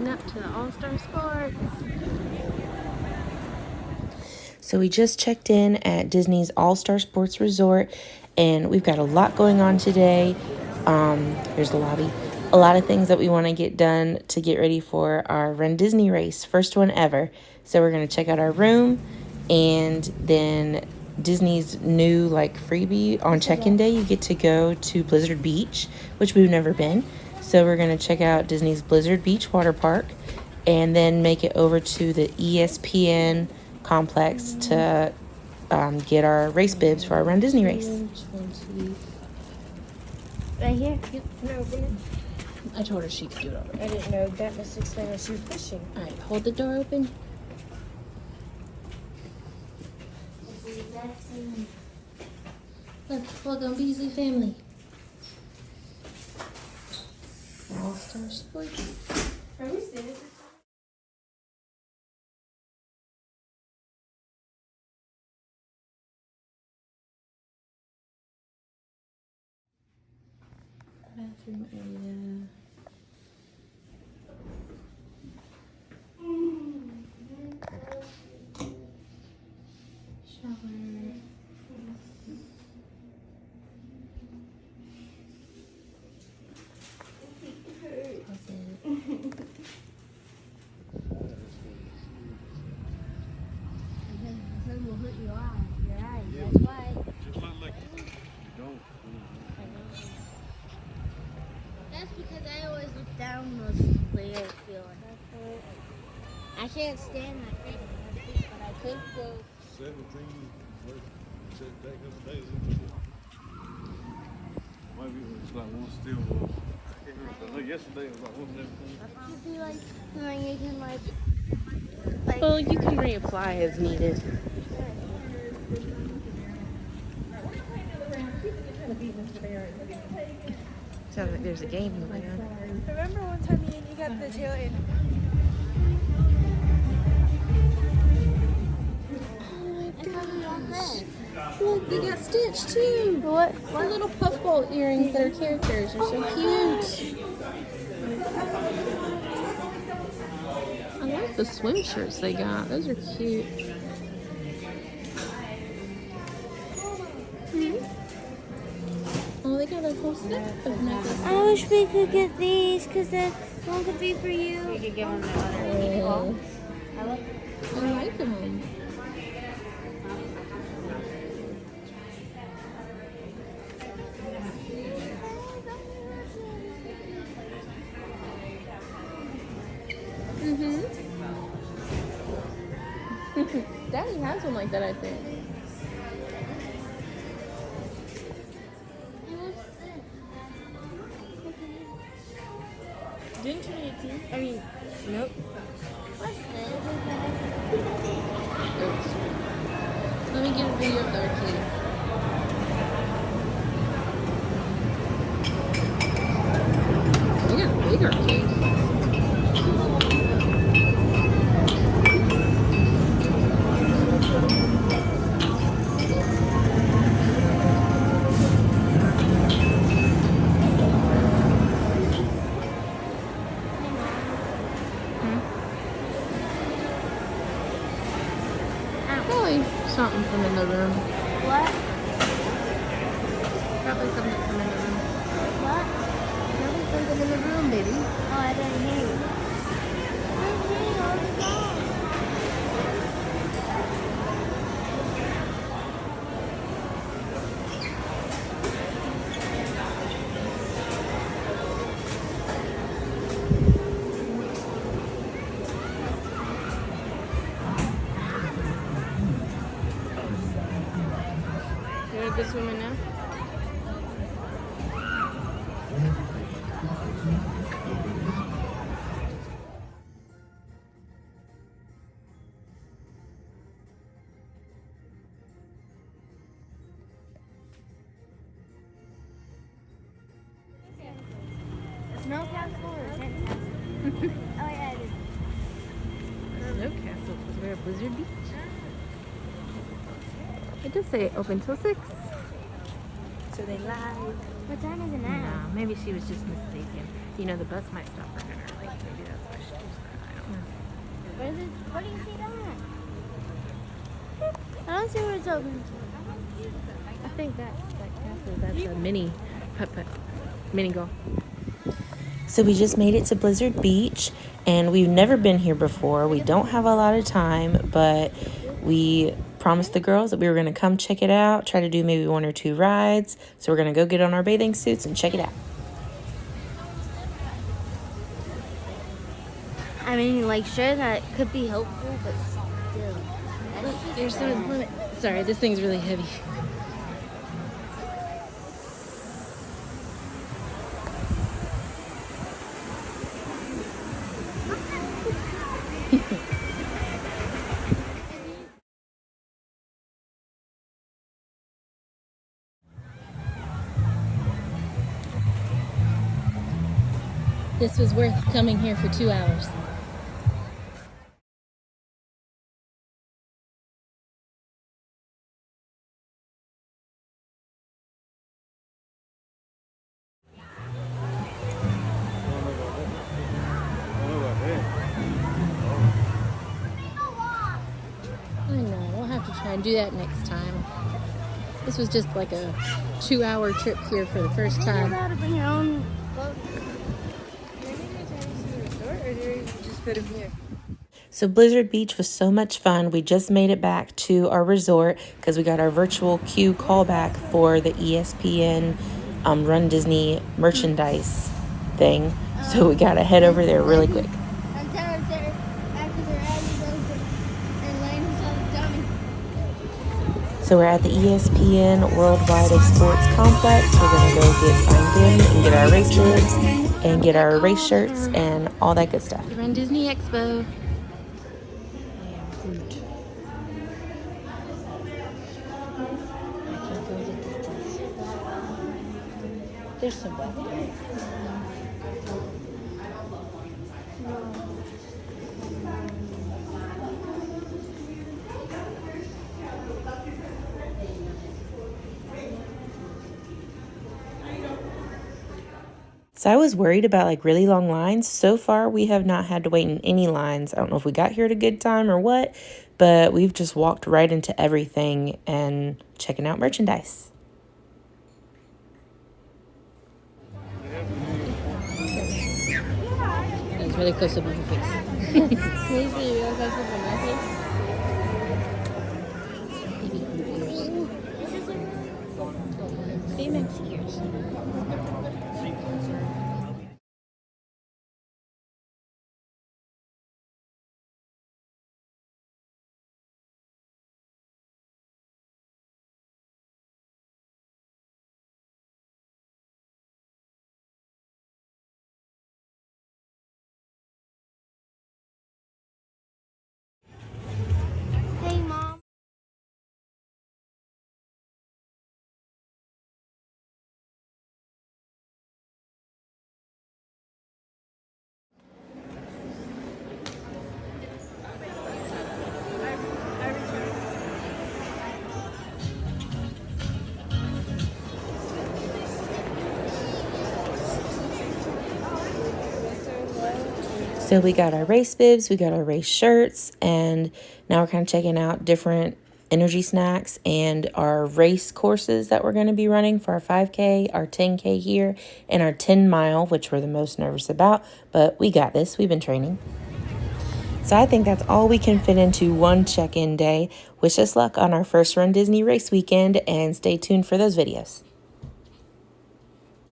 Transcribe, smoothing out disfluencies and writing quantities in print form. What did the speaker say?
walking up to the All-Star Sports. So we just checked in at Disney's All-Star Sports Resort, and we've got a lot going on today. Here's the lobby. A lot of things that we want to get done to get ready for our RunDisney race, first one ever. So we're going to check out our room, and then Disney's new freebie on check-in day. You get to go to Blizzard Beach, which we've never been. So we're going to check out Disney's Blizzard Beach water park, and then make it over to the ESPN complex to get our race bibs for our RunDisney race. Right here? Yep. No, open it. I told her she could do it already. I didn't know that must explain why she was pushing. All right, hold the door open. Look, welcome Beasley family. All-Star Sports. Are we standing? Bathroom area. Shower. Sun will hurt your eyes. That's why. Just look like don't. That's because I always look down mostly. I feel like I can't stand my feet, but I could go. 17 days. Maybe it's like one still. I know yesterday it was like 117. It'd be like when you can like. Well, you can reapply as needed. Sounds like there's a game going on. Remember one time me and you got the tail in? Look, they got Stitch too. What? The little puffball earrings that are characters are so cute. I like the swim shirts they got. Those are cute. Oh, they got a whole set of necklaces. I wish we could get these because then one could be for you. You could give them the other. Oh, I love I like them. Daddy has one like that, I think. Didn't 2018? I mean, nope. What's this? Oops. Let me get a video of the arcade. They got a big arcade. Probably something from in the room. What? Probably something from in the room. What? Probably something in the room, baby. Oh, I didn't hear you. I'm hearing all the time. You want to go swimming now? Snow castle or tent castle? Oh, yeah, I did. Snow Castle because we're at Blizzard Beach. It does say open till 6. So they lied. What time is it now? No, maybe she was just mistaken. You know, the bus might stop for dinner. Where do you see that? I don't see where it's open. I think that's a mini putt-putt, mini golf. So we just made it to Blizzard Beach, and we've never been here before. We don't have a lot of time, but we promised the girls that we were going to come check it out, try to do maybe 1 or 2 rides. So we're going to go get on our bathing suits and check it out. I mean, like, sure, that could be helpful, but still. There's some limit. Sorry, this thing's really heavy. This was worth coming here for 2 hours. I know, we'll have to try and do that next time. This was just like a 2-hour trip here for the first You're time. allowed to bring your own clothes. Or do you just put them here? So Blizzard Beach was so much fun. We just made it back to our resort because we got our virtual queue callback for the ESPN Run Disney merchandise thing. So we got to head over there really quick. And Tara's there after their eyes is open and laying himself dummy. So we're at the ESPN Worldwide of Sports Complex. We're going to go get signed in and get our race bibs and get our race shirts and all that good stuff. RunDisney Expo. There's some left. So I was worried about like really long lines. So far, we have not had to wait in any lines. I don't know if we got here at a good time or what, but we've just walked right into everything and checking out merchandise. That was really close above your face. Can you see real close up in my face? Baymax ears. Hey, Mom. So we got our race bibs, we got our race shirts, and now we're kind of checking out different energy snacks and our race courses that we're going to be running for our 5K, our 10K here, and our 10 mile, which we're the most nervous about, but we got this. We've been training. So I think that's all we can fit into one check-in day. Wish us luck on our first RunDisney race weekend, and stay tuned for those videos.